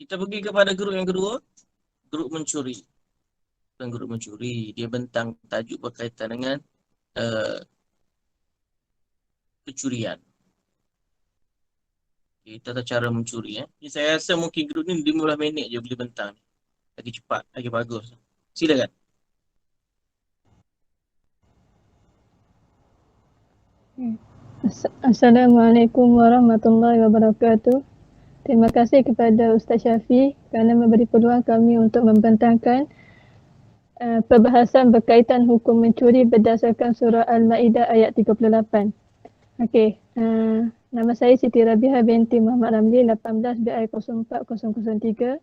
Kita pergi kepada grup yang kedua, grup mencuri. Dan grup mencuri, dia bentang tajuk berkaitan dengan uh, pencurian. Kita tahu cara mencuri. Ni saya rasa mungkin grup ni 15 minit je boleh bentang. Lagi cepat, lagi bagus. Silakan. Assalamualaikum warahmatullahi wabarakatuh. Terima kasih kepada Ustaz Syafi kerana memberi peluang kami untuk membentangkan perbahasan berkaitan hukum mencuri berdasarkan surah Al-Ma'idah ayat 38. Okey, nama saya Siti Rabiha binti Muhammad Ramli, 18 BI 04003.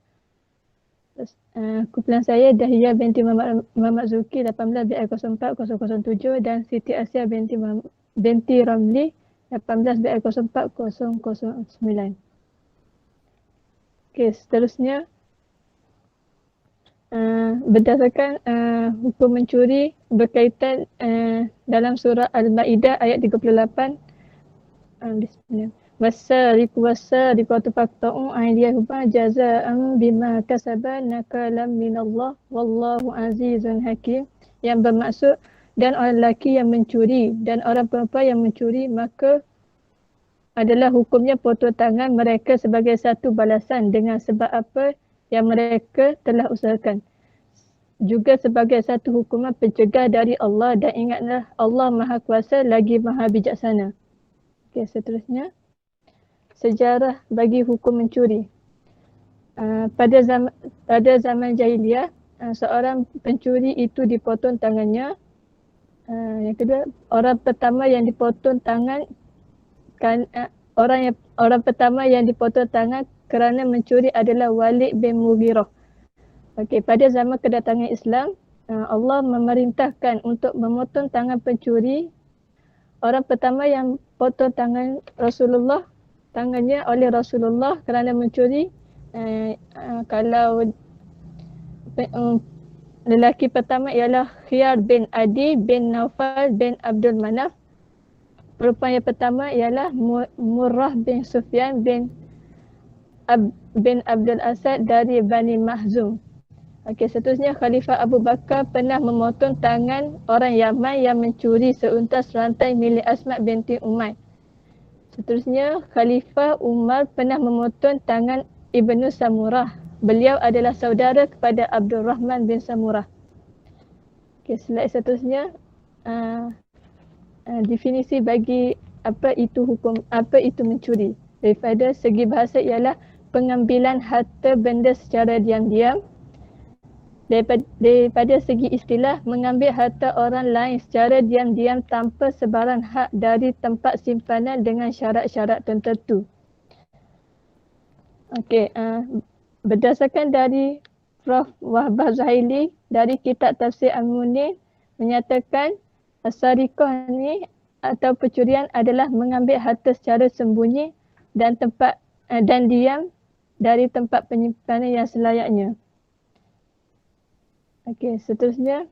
Kumpulan saya Dahiyah binti Muhammad Zuki, 18 BI 04007 dan Siti Asia binti Ramli, 18 BI 04009. Okey, seterusnya berdasarkan hukum mencuri berkaitan dalam surah Al-Ma'idah ayat 38. Bismillah. Wasariqu wasariqu faqta'u aydiyahuma jazaa'an bima kasaba nakalam minallah wallahu azizun hakim, yang bermaksud dan orang lelaki yang mencuri dan orang perempuan yang mencuri maka adalah hukumnya potong tangan mereka sebagai satu balasan dengan sebab apa yang mereka telah usahakan. Juga sebagai satu hukuman pencegah dari Allah, dan ingatlah Allah Maha Kuasa lagi Maha Bijaksana. Okey, seterusnya. Sejarah bagi hukum mencuri. Pada zaman jahiliah, seorang pencuri itu dipotong tangannya. Yang kedua, orang pertama yang dipotong tangan orang pertama yang dipotong tangan kerana mencuri adalah Walid bin Mughirah. Okey, pada zaman kedatangan Islam, Allah memerintahkan untuk memotong tangan pencuri. Orang pertama yang potong tangannya oleh Rasulullah kerana mencuri, kalau lelaki pertama ialah Khiyar bin Adi bin Naufal bin Abdul Manaf. Perempuan yang pertama ialah Murrah bin Sufyan bin Abdul Asad dari Bani Mahzum. Okey, seterusnya Khalifah Abu Bakar pernah memotong tangan orang Yaman yang mencuri seuntas rantai milik Asma binti Umair. Seterusnya Khalifah Umar pernah memotong tangan Ibnu Samurah. Beliau adalah saudara kepada Abdul Rahman bin Samurah. Okey, slide seterusnya definisi bagi apa itu mencuri. Daripada segi bahasa ialah pengambilan harta benda secara diam-diam. Daripada segi istilah, mengambil harta orang lain secara diam-diam tanpa sebarang hak dari tempat simpanan dengan syarat-syarat tertentu. Okey, berdasarkan dari Prof. Wahbah Zahili dari kitab Tafsir Al-Munir menyatakan as-sariqah ni atau pencurian adalah mengambil harta secara sembunyi dan diam dari tempat penyimpanan yang selayaknya. Okey, seterusnya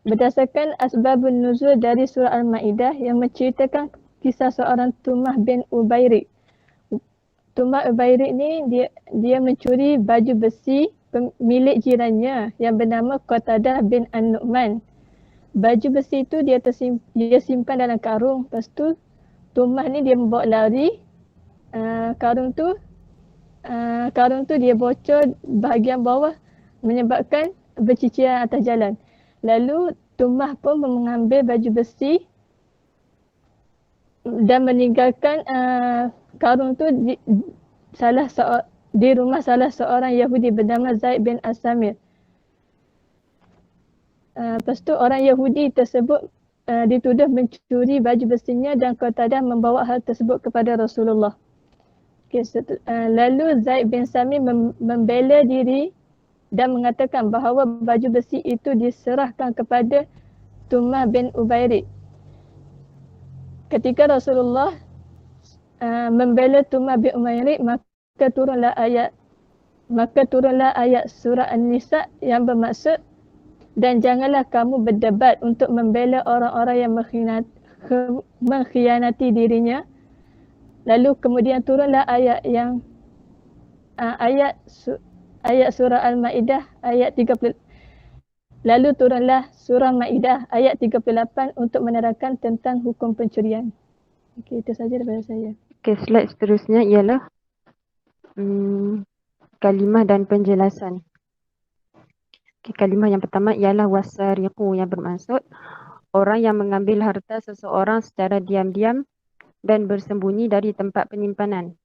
berdasarkan asbabun nuzul dari surah Al-Maidah yang menceritakan kisah seorang Tumah bin Ubairik. Tumah Ubairik ni dia mencuri baju besi milik jirannya yang bernama Qatadah bin An-Nu'man. Baju besi itu dia simpan dalam karung. Lepas tu Tumah ni dia membawa lari. Karung tu dia bocor bahagian bawah menyebabkan berciciran atas jalan. Lalu Tumah pun mengambil baju besi dan meninggalkan karung tu di rumah salah seorang Yahudi bernama Zaid bin As-Samir. Lepas tu orang Yahudi tersebut dituduh mencuri baju besinya dan Qatadah membawa hal tersebut kepada Rasulullah. Lalu Zaid bin Samir membela diri dan mengatakan bahawa baju besi itu diserahkan kepada Tumah bin Ubairik. Ketika Rasulullah membela Tumah bin Ubairik, maka turunlah ayat surah An-Nisa yang bermaksud, dan janganlah kamu berdebat untuk membela orang-orang yang mengkhianati dirinya. Lalu kemudian turunlah ayat yang ayat surah Al-Maidah ayat 30. Lalu turunlah surah Maidah ayat 38 untuk menerangkan tentang hukum pencurian. Okey, itu saja daripada saya. Okey, slide seterusnya ialah kalimah dan penjelasan. Okay, kalimah yang pertama ialah wasariqu, yang bermaksud orang yang mengambil harta seseorang secara diam-diam dan bersembunyi dari tempat penyimpanan.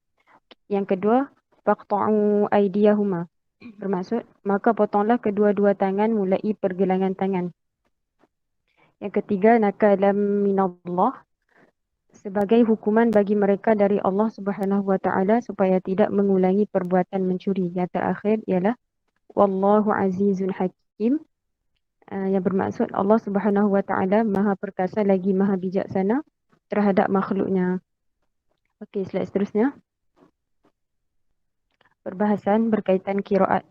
Yang kedua, faqta'u aydiyahuma, bermaksud maka potonglah kedua-dua tangan mulai pergelangan tangan. Yang ketiga, nakalam minallah, sebagai hukuman bagi mereka dari Allah Subhanahu wa taala supaya tidak mengulangi perbuatan mencuri. Yang terakhir ialah wallahu azizun hakim, yang bermaksud Allah Subhanahu wa taala Maha perkasa lagi Maha bijaksana terhadap makhluknya. Okey, slide seterusnya. Perbahasan berkaitan qiraat.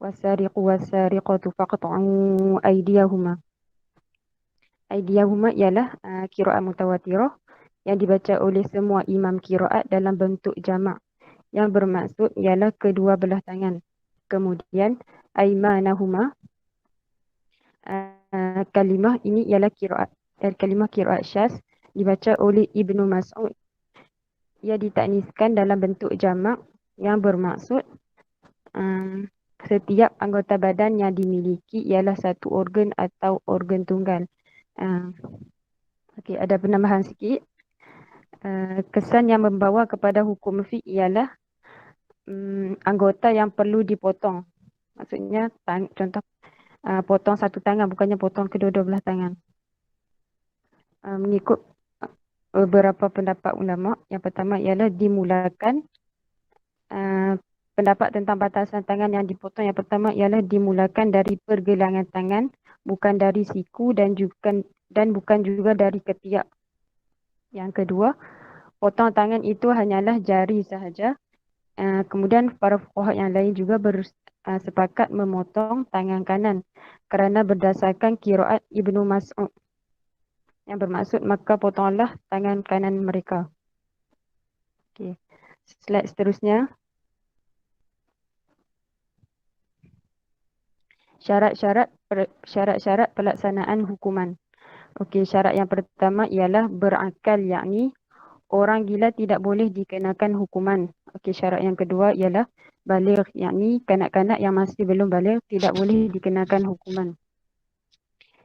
Wasariqu wasariqatu faqta'u aydiyahuma. Aydiyahuma ialah qiraat mutawatirah yang dibaca oleh semua imam qiraat dalam bentuk jamak, yang bermaksud ialah kedua belah tangan. Kemudian aymanahuma, kalimah ini ialah kalimah qiraat syaz dibaca oleh Ibnu Mas'ud. Ia ditakniskan dalam bentuk jamak yang bermaksud setiap anggota badan yang dimiliki ialah satu organ atau organ tunggal. Okey, ada penambahan sikit. Kesan yang membawa kepada hukum fiqh ialah anggota yang perlu dipotong. Maksudnya contoh potong satu tangan, bukannya potong kedua-dua belah tangan. Mengikut beberapa pendapat ulama, yang pertama ialah dimulakan pendapat tentang batasan tangan yang dipotong. Yang pertama ialah dimulakan dari pergelangan tangan, bukan dari siku dan bukan juga dari ketiak. Yang kedua, potong tangan itu hanyalah jari sahaja. Kemudian para fuqaha yang lain juga sepakat memotong tangan kanan kerana berdasarkan qiraat Ibnu Mas'ud, yang bermaksud maka potonglah tangan kanan mereka. Okey, slide seterusnya. Syarat-syarat pelaksanaan hukuman. Okey, syarat yang pertama ialah berakal, yakni orang gila tidak boleh dikenakan hukuman. Okey, syarat yang kedua ialah baligh, yakni kanak-kanak yang masih belum baligh tidak boleh dikenakan hukuman.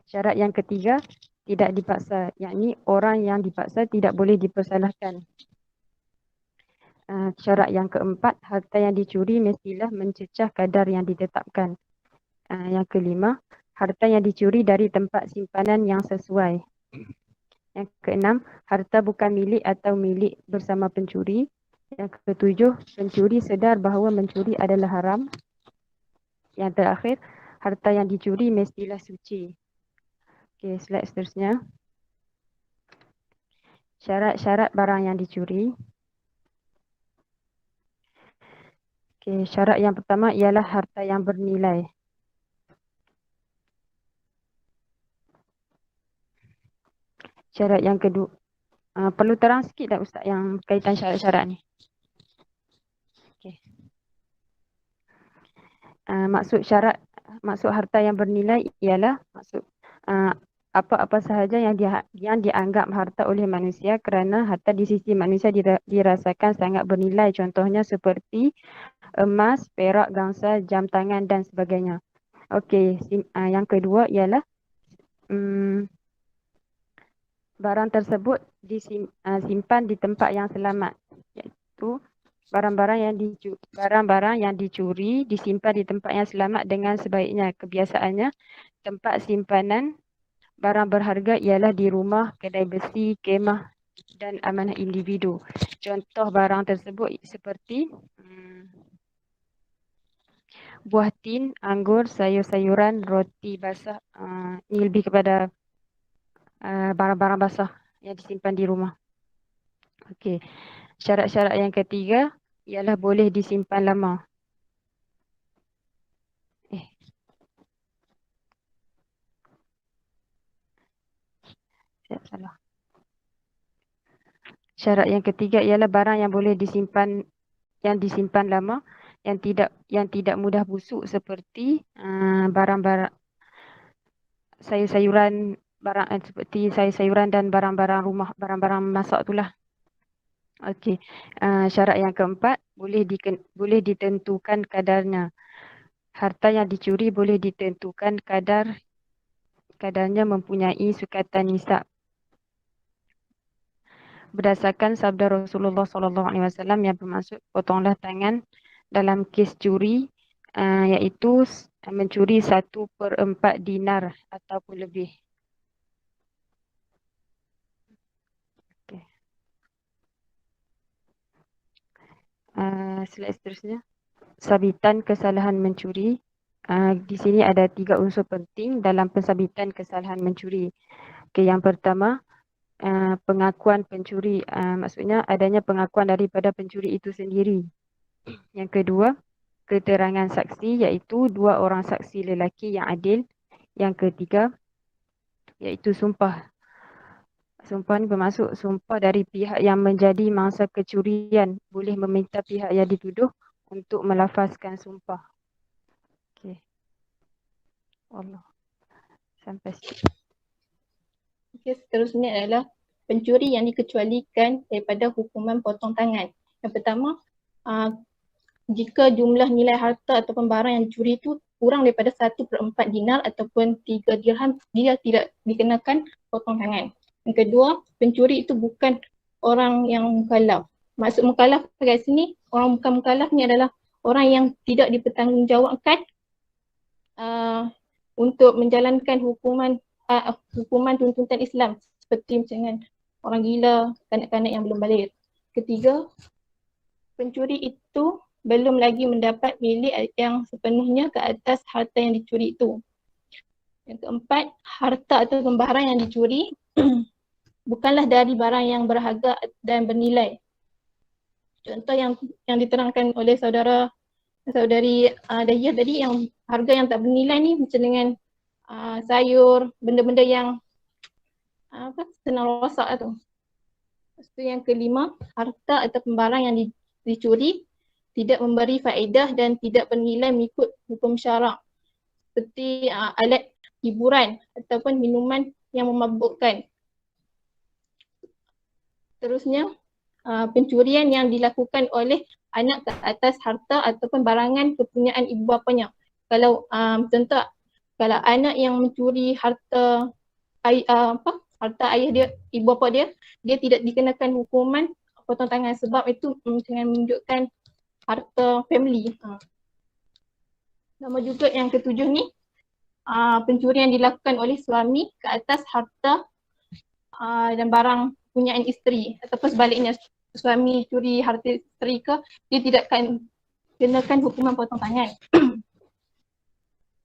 Syarat yang ketiga, tidak dipaksa, yakni orang yang dipaksa tidak boleh dipersalahkan. Syarat yang keempat, harta yang dicuri mestilah mencecah kadar yang ditetapkan. Yang kelima, harta yang dicuri dari tempat simpanan yang sesuai. Yang keenam, harta bukan milik atau milik bersama pencuri. Yang ketujuh, pencuri sedar bahawa mencuri adalah haram. Yang terakhir, harta yang dicuri mestilah suci. Okey, slide seterusnya. Syarat-syarat barang yang dicuri. Okey, syarat yang pertama ialah harta yang bernilai. Syarat yang kedua, perlu terang sikit tak Ustaz yang kaitan syarat-syarat ni? Okay. Maksud harta yang bernilai ialah apa-apa sahaja yang dianggap harta oleh manusia kerana harta di sisi manusia dirasakan sangat bernilai. Contohnya seperti emas, perak, gangsa, jam tangan dan sebagainya. Okey, yang kedua ialah barang tersebut disimpan di tempat yang selamat, iaitu barang-barang yang dicuri disimpan di tempat yang selamat dengan sebaiknya. Kebiasaannya tempat simpanan barang berharga ialah di rumah, kedai besi, kemah dan amanah individu. Contoh barang tersebut seperti buah tin, anggur, sayur-sayuran, roti basah. Ini lebih kepada barang-barang basah yang disimpan di rumah. Okey. Syarat-syarat yang ketiga ialah boleh disimpan lama. Salah. Syarat yang ketiga ialah barang yang boleh disimpan, yang disimpan lama, yang tidak mudah busuk seperti barang-barang sayur-sayuran, seperti sayur-sayuran dan barang-barang rumah, barang-barang masak itulah. Okey. Syarat yang keempat, boleh ditentukan kadarnya. Harta yang dicuri boleh ditentukan kadarnya mempunyai sukatan nisab. Berdasarkan sabda Rasulullah SAW yang bermaksud potonglah tangan dalam kes curi, iaitu mencuri 1/4 dinar ataupun lebih. Okay. Slide seterusnya. Sabitan kesalahan mencuri. Di sini ada 3 unsur penting dalam pensabitan kesalahan mencuri. Okay, yang pertama, pengakuan pencuri, maksudnya adanya pengakuan daripada pencuri itu sendiri. Yang kedua, keterangan saksi, iaitu 2 orang saksi lelaki yang adil. Yang ketiga, iaitu sumpah. Sumpah ni bermaksud sumpah dari pihak yang menjadi mangsa kecurian boleh meminta pihak yang dituduh untuk melafazkan sumpah. Okey. Allah. Sampai situ. Okey, seterusnya adalah pencuri yang dikecualikan daripada hukuman potong tangan. Yang pertama, jika jumlah nilai harta ataupun barang yang dicuri itu kurang daripada 1/4 dinar ataupun 3 dirham, dia tidak dikenakan potong tangan. Yang kedua, pencuri itu bukan orang yang mukallaf. Maksud mukallaf kat sini, orang bukan mukallaf ni adalah orang yang tidak dipertanggungjawabkan untuk menjalankan hukuman tuntutan Islam, seperti macam orang gila, kanak-kanak yang belum balik. Ketiga, pencuri itu belum lagi mendapat milik yang sepenuhnya ke atas harta yang dicuri itu. Yang keempat, harta atau barang yang dicuri bukanlah dari barang yang berharga dan bernilai. Contoh yang diterangkan oleh saudari Dahiyah tadi, yang harga yang tak bernilai ni macam dengan sayur, benda-benda yang senang rosak tu. Lepas tu yang kelima, harta atau barang yang dicuri tidak memberi faedah dan tidak bernilai mengikut hukum syarak, seperti alat hiburan ataupun minuman yang memabukkan. Terusnya, pencurian yang dilakukan oleh anak ke atas harta ataupun barangan kepunyaan ibu bapanya. Kalau contoh, kalau anak yang mencuri harta harta ayah dia, ibu bapa dia tidak dikenakan hukuman potong tangan, sebab itu dengan menunjukkan harta family. Nama juga yang ketujuh ni, pencurian dilakukan oleh suami ke atas harta dan barang kepunyaan isteri, ataupun sebaliknya, suami curi harta isteri ke, dia tidak akan kenakan hukuman potong tangan.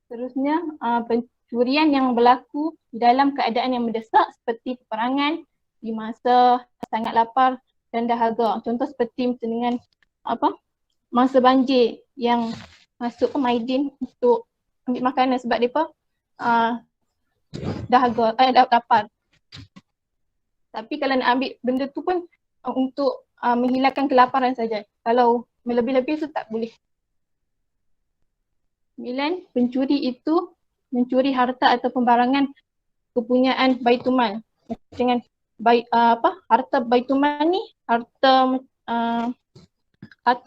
Terusnya, pencurian yang berlaku dalam keadaan yang mendesak, seperti peperangan, di masa sangat lapar dan dahaga. Contoh seperti macam dengan masa banjir yang masuk ke Maidin untuk ambil makanan sebab mereka dahaga, lapar. Tapi kalau nak ambil benda tu pun untuk menghilangkan kelaparan saja. Kalau melebih-lebih tu tak boleh. 9. Pencuri itu mencuri harta atau pembarangan kepunyaan Baitumal. Dengan harta Baitumal ni, harta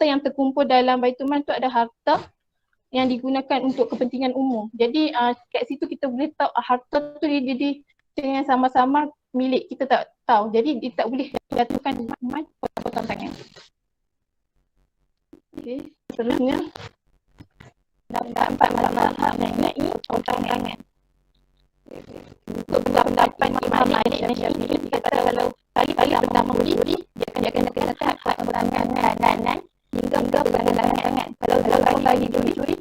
yang terkumpul dalam Baitumal tu ada harta yang digunakan untuk kepentingan umum. Jadi kat situ kita boleh tahu harta tu dia jadi dengan sama-sama milik, kita tak tahu. Jadi dia tak boleh jatuhkan hukuman potong tangan. Okey, seterusnya dapat mazhab mengenai potong tangan. Untuk pendapat Imam Malik dan Syafi'i, dia kata kalau kali pertama mencuri, dia akan kenakan hak tangan kanan hingga tangan. Kalau kali curi,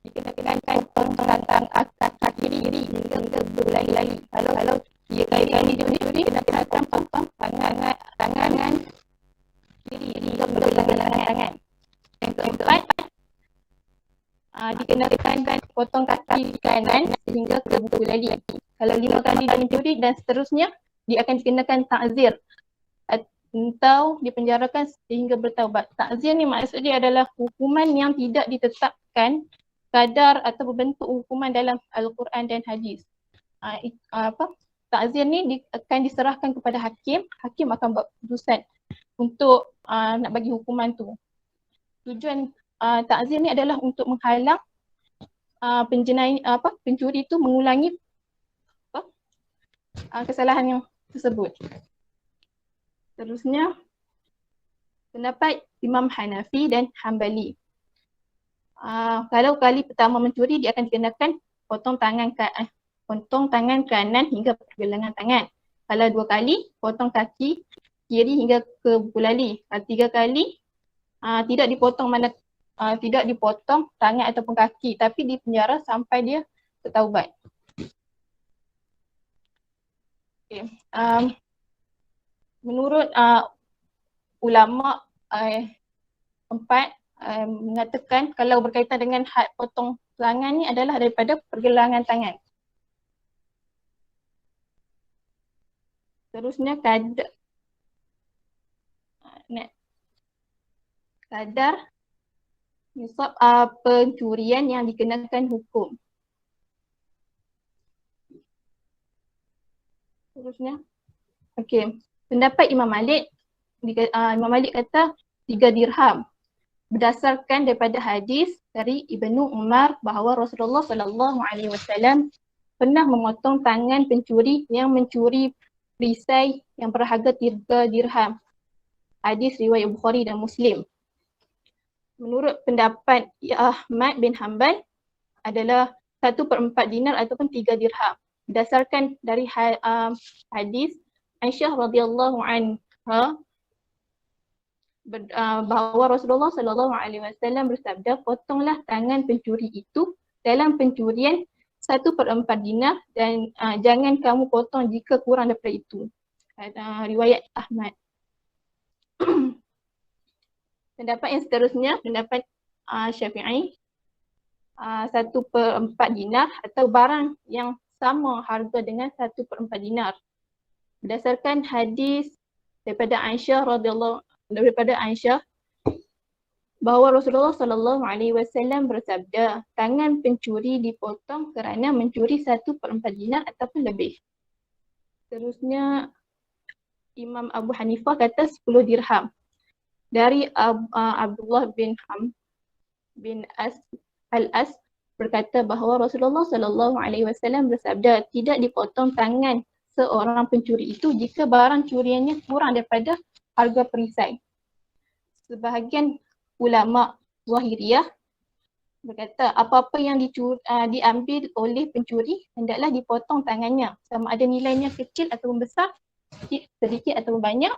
dikenakan potong tangan kiri hingga berlari-lari. Kalau dia kali curi, kenakan potong tangan kiri hingga berlari-lari. Yang keempat, dikenakan potong kaki kanan sehingga ke buku lali. Kalau 5 kali dia mencuri dan seterusnya, dia akan dikenakan ta'zir. atau dipenjarakan sehingga bertaubat. Ta'zir ni maksud dia adalah hukuman yang tidak ditetapkan kadar atau bentuk hukuman dalam Al-Quran dan hadis. Ta'zir ni akan diserahkan kepada hakim. Hakim akan buat keputusan untuk nak bagi hukuman tu. Tujuan ta'zir ni adalah untuk menghalang pencuri itu mengulangi kesalahan yang tersebut. Seterusnya, pendapat Imam Hanafi dan Hambali. Kalau kali pertama mencuri, dia akan dikenakan potong tangan kanan hingga pergelangan tangan. Kalau 2 kali, potong kaki kiri hingga ke bulali. Kalau 3 kali, tidak dipotong tangan ataupun kaki, tapi dipenjara sampai dia bertaubat. Okay. Menurut ulama 4 mengatakan kalau berkaitan dengan had potong tangan ni adalah daripada pergelangan tangan. Terusnya kadar nisab pencurian yang dikenakan hukum. Terusnya, okey. Pendapat Imam Malik kata 3 dirham berdasarkan daripada hadis dari Ibnu Umar bahawa Rasulullah SAW pernah memotong tangan pencuri yang mencuri perisai yang berharga 3 dirham. Hadis riwayat Bukhari dan Muslim. Menurut pendapat Ahmad bin Hanbal adalah 1/4 dinar ataupun 3 dirham. Berdasarkan dari hadis Aisyah radhiyallahu anha bahawa Rasulullah SAW bersabda, potonglah tangan pencuri itu dalam pencurian 1/4 dinar dan jangan kamu potong jika kurang daripada itu. Riwayat Ahmad. Pendapat yang seterusnya, pendapat Syafi'i, 1/4 dinar atau barang yang sama harga dengan 1/4 dinar. Berdasarkan hadis daripada Aisyah bahawa Rasulullah SAW bersabda, tangan pencuri dipotong kerana mencuri 1/4 dinar ataupun lebih. Terusnya Imam Abu Hanifah kata 10 dirham. Dari Abdullah bin Al-As berkata bahawa Rasulullah SAW bersabda, tidak dipotong tangan seorang pencuri itu jika barang curiannya kurang daripada harga perisai. Sebahagian ulama Zahiriyah berkata apa-apa yang diambil oleh pencuri hendaklah dipotong tangannya, sama ada nilainya kecil atau besar, sedikit atau banyak,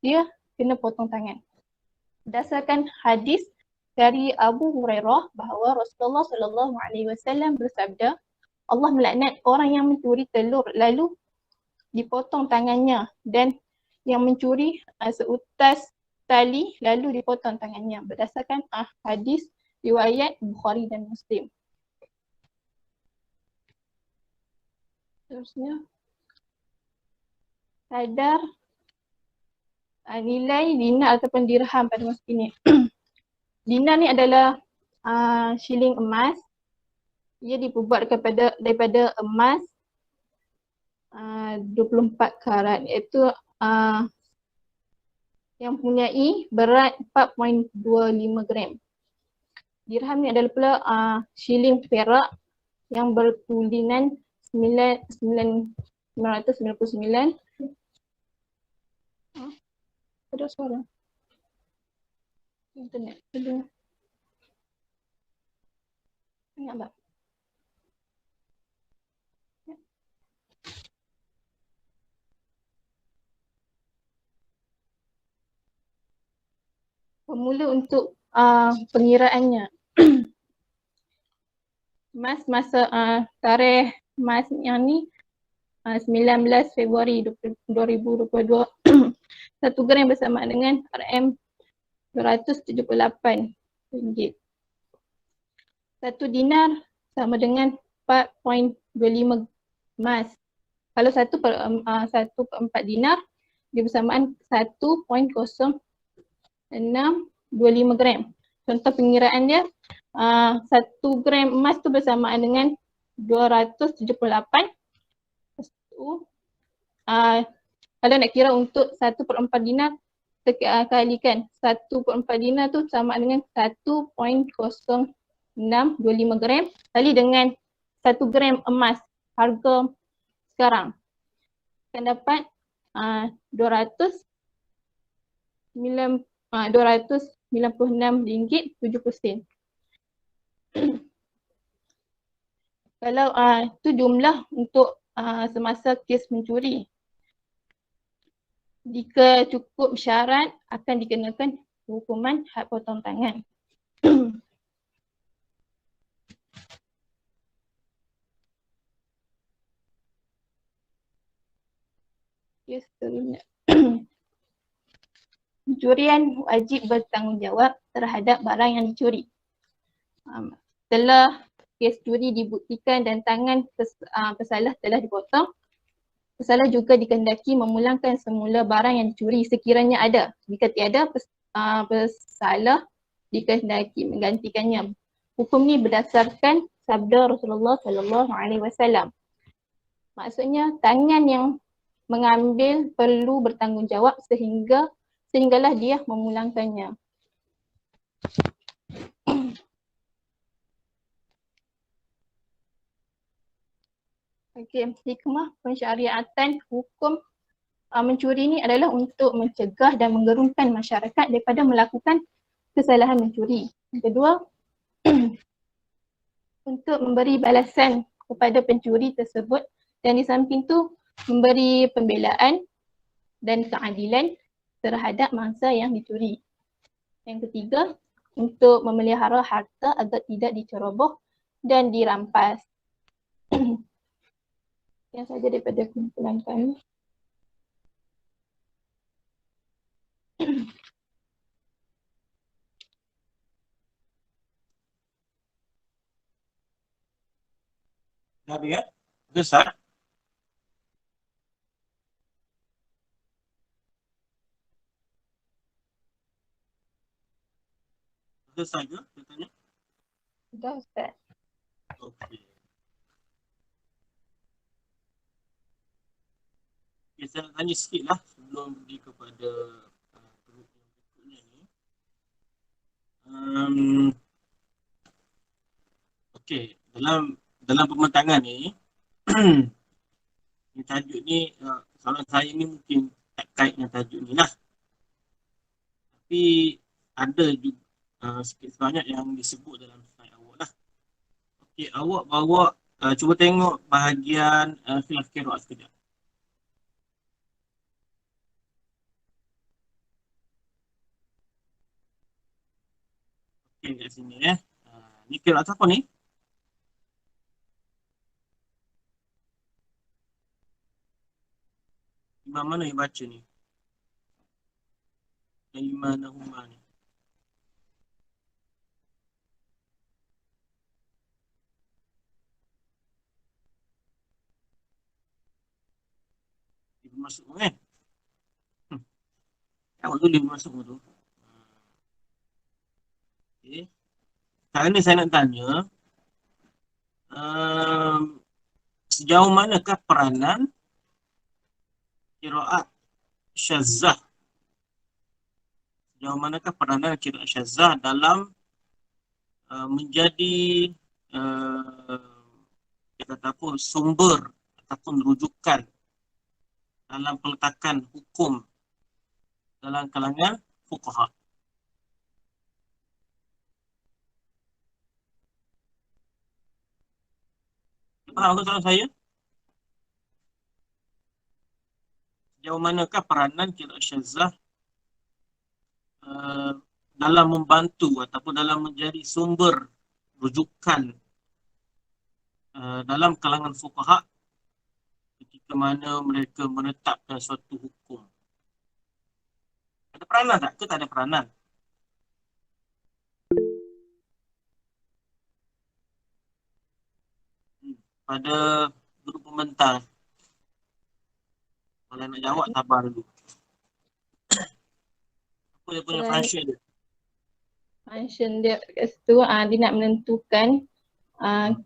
dia kena potong tangan. Berdasarkan hadis dari Abu Hurairah bahawa Rasulullah SAW bersabda, Allah melaknat orang yang mencuri telur lalu dipotong tangannya dan yang mencuri seutas tali lalu dipotong tangannya. Berdasarkan hadis riwayat Bukhari dan Muslim. Terusnya kadar nilai dinar ataupun dirham pada masa ini. Dinar ni adalah shilling emas. Ia dibuat daripada emas 24 karat, iaitu yang mempunyai berat 4.25 gram. Dirham ni adalah pula shilling perak yang bertulinan 999. Ada suara internet ada. Ingat tak? Formula untuk pengiraannya. Mas masa tarikh mas yang ni 19 Februari 2022 1 gram bersama dengan RM 278 ringgit. 1 dinar sama dengan 4.25 emas. Kalau 1/4 dinar dia bersamaan 1.0625 gram. Contoh pengiraan dia, 1 gram emas tu bersamaan dengan 278. Kalau nak kira untuk 1/4 dinar, kita kalikan 1/4 dinar tu sama dengan 1.0625 gram kali dengan 1 gram emas harga sekarang. Akan dapat 296 ringgit 70 sen. Kalau tu jumlah untuk semasa kes mencuri. Jika cukup syarat akan dikenakan hukuman had potong tangan. Ya, seterusnya. Pencurian wajib bertanggungjawab terhadap barang yang dicuri. Setelah kes curi dibuktikan dan tangan pesalah telah dipotong, pesalah juga dikehendaki memulangkan semula barang yang dicuri sekiranya ada. Jika tiada, pesalah dikehendaki menggantikannya. Hukum ni berdasarkan sabda Rasulullah sallallahu alaihi wasallam. Maksudnya tangan yang mengambil perlu bertanggungjawab sehinggalah dia memulangkannya. Okey, hikmah pensyariatan hukum mencuri ni adalah untuk mencegah dan menggerunkan masyarakat daripada melakukan kesalahan mencuri. Yang kedua, untuk memberi balasan kepada pencuri tersebut dan di samping tu memberi pembelaan dan keadilan terhadap mangsa yang dicuri. Yang ketiga, untuk memelihara harta agar tidak diceroboh dan dirampas. Yang saja daripada kumpulan kami. Dah habis ya? Besar. Selesai ke? Tanya. Sudah Ustaz. Okey. Okay, saya nak tanya sikit lah sebelum pergi kepada grup yang berikutnya ni. Okey, dalam pembentangan ni, ni tajuk ni, soalan saya ni mungkin tak kait dengan tajuk ni lah. Tapi ada juga sikit sebanyak yang disebut dalam slide awak lah. Okey, awak bawa, cuba tengok bahagian khilaf qiraat sekejap. Okey, kat sini ni qiraat apa ni? Imam mana yang baca ni? Imanahuma ni. Ibu masuk kan? Awak tulis masuk tu. Okay. Sekarang ni saya nak tanya, sejauh manakah peranan qiraat syazah? Sejauh manakah peranan qiraat syazah dalam menjadi kita kata apa, sumber ataupun rujukan dalam peletakan hukum dalam kalangan fuqaha? Faham ke soalan saya? Sejauh manakah peranan qiraat syazah dalam membantu ataupun dalam menjadi sumber rujukan dalam kalangan fuqaha ketika mana mereka menetapkan suatu hukum? Ada peranan tak ke tak ada peranan? Pada grup pembentang, kalau nak jawab sabar dulu. Apa dia punya Right. function dia? Function dia kat situ, dia nak menentukan kan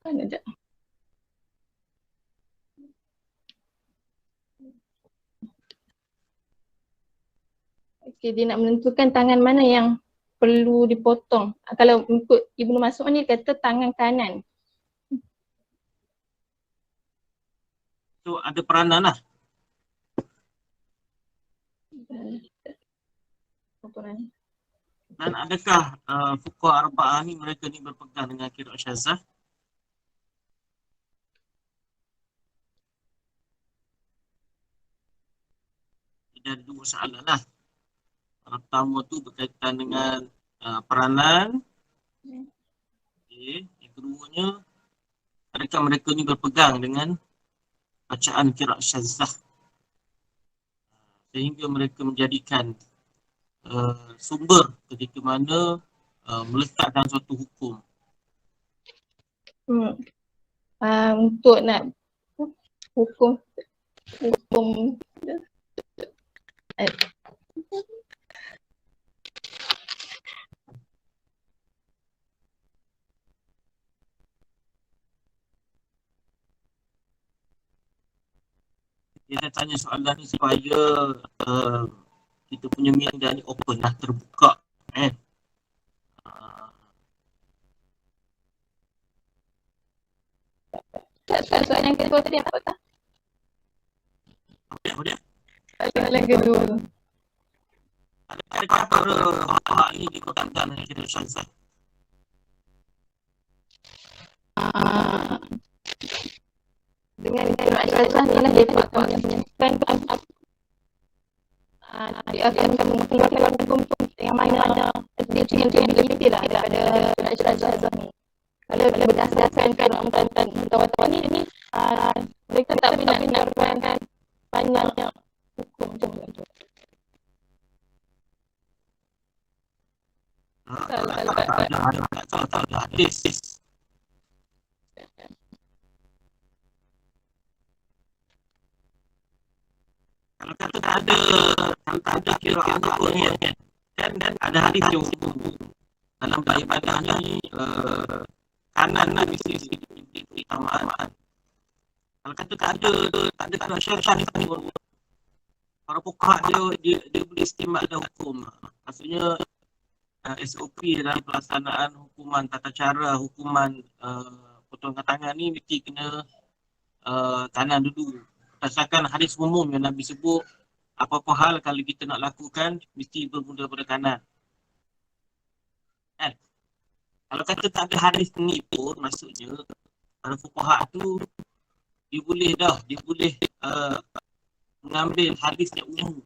ada. Okey, dia nak menentukan tangan mana yang perlu dipotong. Kalau untuk Ibnu Mas'ud ni kata tangan kanan. So ada peranan lah. Dan adakah fuqaha arba'ah ni mereka ni berpegang dengan qiraat syadzah? Ada dua soalan lah. Pertama tu berkaitan dengan peranan. Okay. Yang keduanya, adakah mereka ni berpegang dengan bacaan qiraat syadzah sehingga mereka menjadikan sumber ketika mana meletakkan suatu hukum. Untuk nak hukum Dia tanya soalan ni supaya kita punya minda ni open lah, terbuka. soalan kedua tadi apa tak? Apa dia? Soalan kedua. Adakah para fuqaha ini dipegang dengan qiraat syadzah? Dengan qiraat syadzah ni lah dia akan menyebutkan dia akan mengeluarkan hukum yang mana dia ability lah daripada qiraat syadzah ni. Kalau berdasarkan mutawattir ni mereka tak boleh nak mengeluarkan banyak hukum macam tu. Tak ada hadis. Kalau kata tak ada qiraat apa ni kan ada hadis yang umum dalam beribadah ni kanan lah mesti diutamakan. Kalau kata tak ada qiraat syadzah ni para fuqaha dia boleh istimak ada hukum. Maksudnya SOP dalam pelaksanaan hukuman tata cara hukuman potongan tangan ni mesti kena kanan dulu. Berdasarkan hadis umum yang Nabi sebut, apa-apa hal kalau kita nak lakukan mesti bermula pada kanan. Kan? Kalau kata tak ada hadis ni pun maksudnya para fuqaha tu dia boleh mengambil hadis yang umum.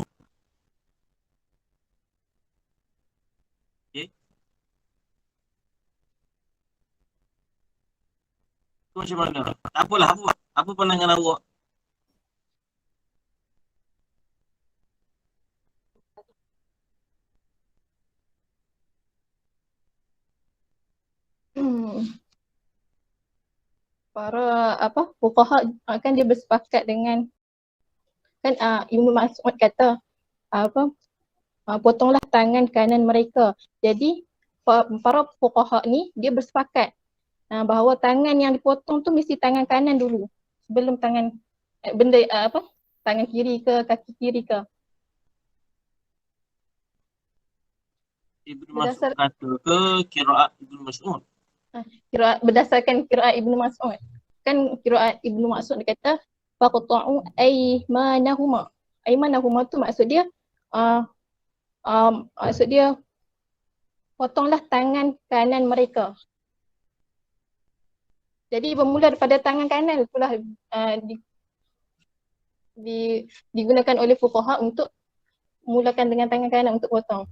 Okay? Tu macam mana? Tak apalah, apa pandangan awak? Para fuqaha kan dia bersepakat dengan kan Ibnu Mas'ud kata potonglah tangan kanan mereka. Jadi para fuqaha ni dia bersepakat bahawa tangan yang dipotong tu mesti tangan kanan dulu sebelum tangan tangan kiri ke kaki kiri ke. Ibnu Mas'ud kata ke qiraat Ibnu Mas'ud? Berdasarkan qiraat Ibnu Mas'ud. Kan qiraat Ibnu Mas'ud dia kata faqta'u aymanahuma. Aymanahuma tu maksud dia potonglah tangan kanan mereka. Jadi bermula daripada tangan kanan itulah digunakan oleh fuqaha untuk mulakan dengan tangan kanan untuk potong.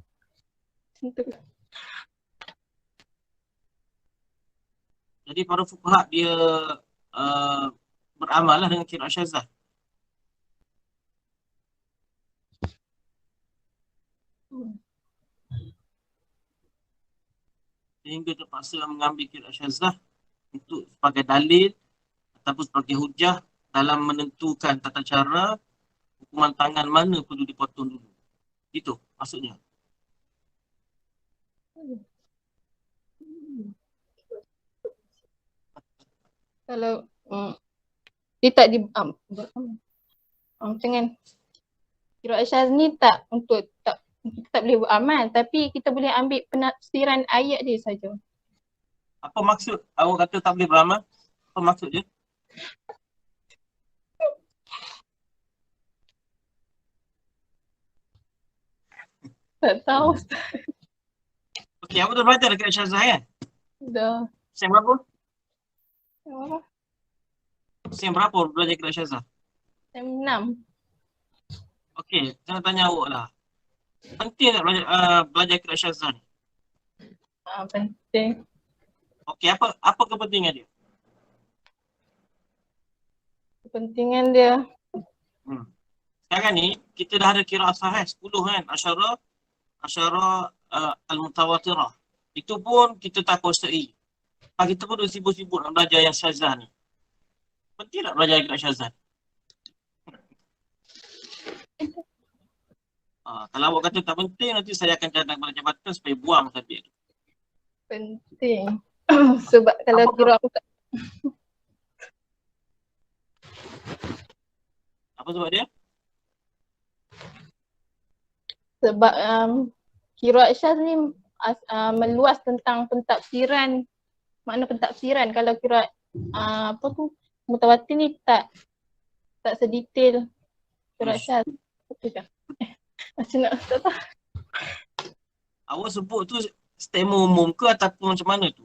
Jadi para fuqaha dia beramal lah dengan qiraat syadzah. Sehingga terpaksa mengambil qiraat syadzah untuk sebagai dalil ataupun sebagai hujah dalam menentukan tata cara hukuman tangan mana perlu dipotong dulu. Itu maksudnya. Kalau dia tak di jangan qiraat syadz ni tak untuk tak kita tak boleh beramal, tapi kita boleh ambil penafsiran ayat dia saja. Apa maksud awak kata tak boleh beramal? Apa maksud dia? Tak tahu. Okey, awak dah belajar dekat Syazah kan? Dah. Sem berapa? Apa? Sem berapa belajar dekat Syazah? Sem 6. Okey, saya nak tanya awak lah. Penting tak belajar dekat Syazah ni? Penting. Okey, apa kepentingan dia? Kepentingan dia. Sekarang ni kita dah ada qiraat sahih 10 kan, asyara al-mutawatirah. Itu pun kita tak kuasai. Kita pun dah sibuk-sibuk nak belajar yang syazah ni. Penting tak belajar qiraat syazah? Kalau awak kata tak penting, nanti saya akan cadang pada jabatan supaya buang subjek tu. Penting. Sebab kalau qiraat tak. Apa sebab dia? Sebab qiraat syadz ni meluas tentang pentafsiran, makna pentafsiran. Kalau qiraat mutawatir ni tak sedetail qiraat syadz. Betul tak? Macam nak tak tahu. Awak sebut tu statement umum ke ataupun macam mana tu?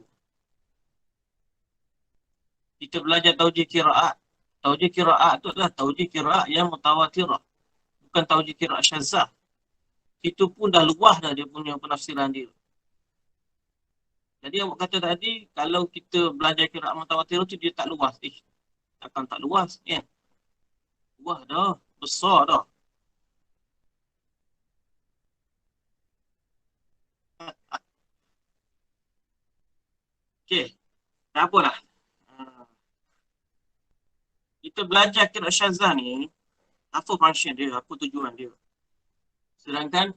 Kita belajar taujih qiraat. Taujih qiraat tu adalah taujih qiraat yang mutawatirah. Bukan taujih qiraat syazah. Itu pun dah luas dah dia punya penafsiran dia. Jadi awak kata tadi, kalau kita belajar qiraat mutawatirah tu dia tak luas. Takkan tak luas kan? Luas dah, besar dah. Okey, tak apalah. Kita belajar qiraat syazah ni, apa function dia, apa tujuan dia. Sedangkan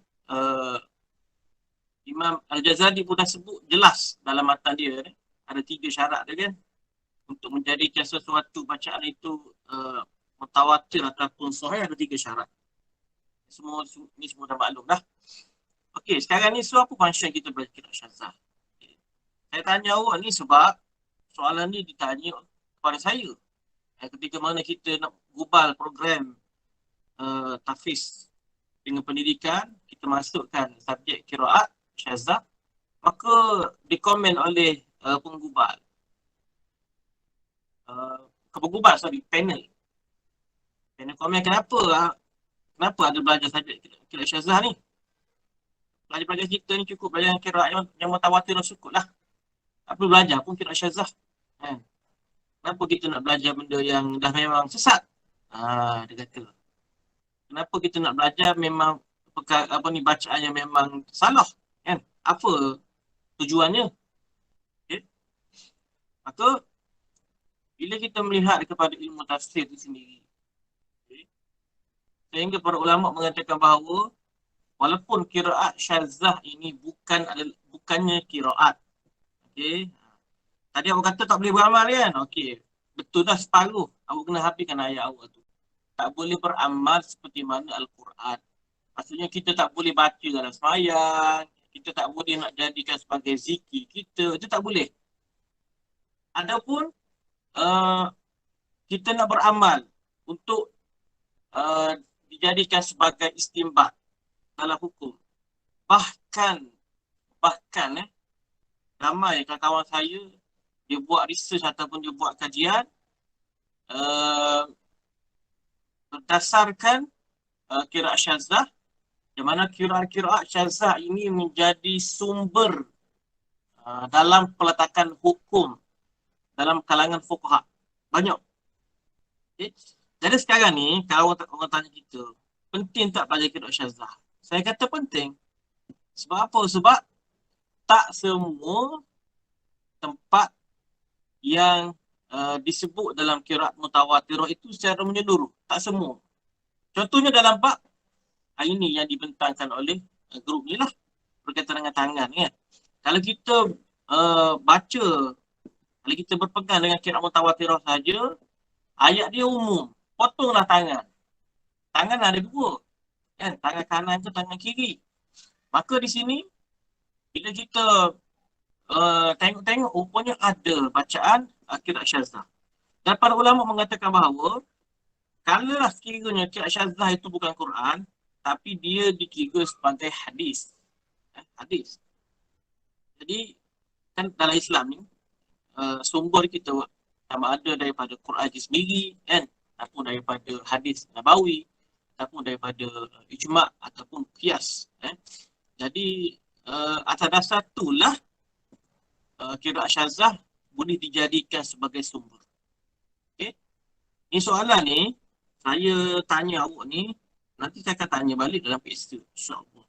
Imam Al-Ghazali pun dah sebut jelas dalam matan dia ada 3 syarat dia kan, untuk menjadikan sesuatu bacaan itu mutawatir ataupun sahih ada 3 syarat. Semua dah maklum dah. Okey, sekarang ni apa function kita belajar qiraat syazah? Saya tanya awak ni sebab soalan ni ditanya kepada saya. Ketika mana kita nak gubal program tahfiz dengan pendidikan, kita masukkan subjek qiraat syazah, maka dikomen oleh penggubal. Panel. Panel komen kenapa ada belajar subjek qiraat syazah ni? Belajar kita ni cukup belajar qiraat yang mutawatir dah cukup lah. Tak perlu belajar pun qiraat syazah. Kenapa kita nak belajar benda yang dah memang sesat? Dia kata. Kenapa kita nak belajar memang bacaan yang memang salah? Kan? Apa tujuannya? Okay. Maka bila kita melihat kepada ilmu tafsir itu sendiri, sehingga para ulama mengatakan bahawa walaupun qiraat syazah ini bukannya qiraat. Okey. Tadi awak kata tak boleh beramal kan? Okey. Betul dah separuh. Awak kena habiskan ayat awak tu. Tak boleh beramal seperti mana Al-Quran. Maksudnya kita tak boleh baca dalam sembahyang. Kita tak boleh nak jadikan sebagai zikir kita. Itu tak boleh. Adapun kita nak beramal untuk dijadikan sebagai istimbat dalam hukum. Bahkan ramai kawan-kawan saya dia buat research ataupun dia buat kajian berdasarkan qiraat syazah, di mana qiraat syazah ini menjadi sumber dalam peletakan hukum dalam kalangan fuqaha. Banyak. Okay. Jadi sekarang ni kalau orang tanya kita, penting tak belajar qiraat syazah? Saya kata penting. Sebab apa? Sebab tak semua tempat yang disebut dalam qiraat mutawatirah itu secara menyeluruh. Tak semua. Contohnya dalam bab ini yang dibentangkan oleh grup ni lah, berkaitan dengan tangan kan. Kalau kita baca, kalau kita berpegang dengan qiraat mutawatirah saja, ayat dia umum, potonglah tangan. Tangan ada dua, kan? Tangan kanan ke tangan kiri. Maka di sini bila kita tengok-tengok, rupanya ada bacaan qiraat syadzah. Dan para ulama mengatakan bahawa kalaulah sekiranya qiraat syadzah itu bukan Quran, tapi dia dikira sebagai hadis. Hadis. Jadi kan dalam Islam ni sumber kita sama ada daripada Quran itu sendiri kan, ataupun daripada hadis nabawi, ataupun daripada ijma' ataupun qiyas kan. Jadi atas dasar itulah qiraat syadzah boleh dijadikan sebagai sumber. Okey. Ni soalan ni saya tanya awak ni, nanti saya akan tanya balik dalam PSA, insya-Allah.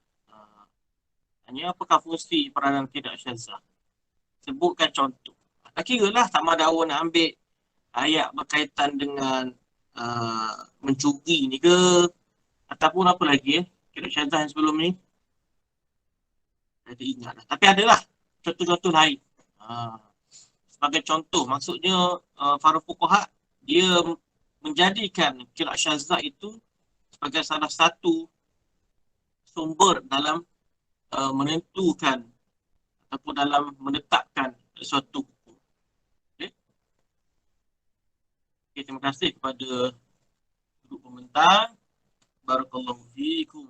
Tanya apakah fungsi peranan qiraat syadzah. Sebutkan contoh. Tak kira lah sama ada awak nak ambil ayat berkaitan dengan mencuri ni ke, ataupun apa lagi qiraat syadzah yang sebelum ni. Saya tak ingat lah. Tapi adalah contoh-contoh lain. Sebagai contoh, maksudnya para fuqaha dia menjadikan qiraat syadzah itu sebagai salah satu sumber dalam menentukan ataupun dalam menetapkan suatu hukum. Okay? Okay, terima kasih kepada grup pembentang. Barakallahu fiikum.